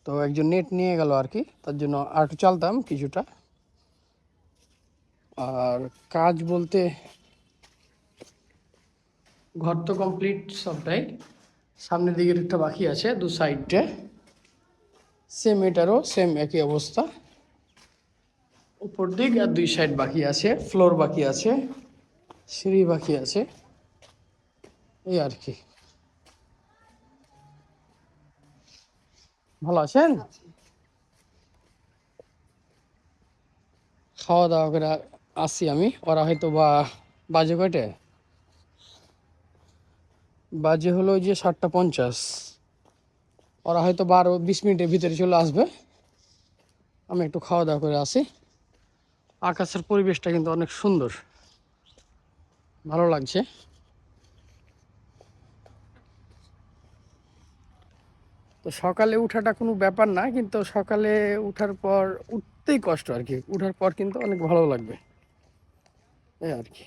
তো একজন নেট নিয়ে গেল আর কি, তার জন্য আর একটু চালতাম কিছুটা। আর কাজ বলতে ঘর তো কমপ্লিট সবটাই, সামনের দিকের একটা বাকি আছে, দু সাইডে সেম, এটারও সেম একই অবস্থা। উপর দিক আর দুই সাইড বাকি আছে, ফ্লোর বাকি আছে, সিঁড়ি বাকি আছে, এই আর কি। ভালো আছেন? খাওয়া দাওয়া করে আসি আমি। ওরা হয়তো বা বাজে কয়টে, বাজে হলো যে 7:50। ওরা হয়তো 12-20 মিনিটের ভিতরে চলে আসবে। আমি একটু খাওয়া দাওয়া করে আসি। আকাশের পরিবেশটা কিন্তু অনেক সুন্দর, ভালো লাগছে। তো সকালে উঠাটা কোনো ব্যাপার না, কিন্তু সকালে উঠার পর উঠতেই কষ্ট আর কি, উঠার পর কিন্তু অনেক ভালো লাগবে, এই আর কি।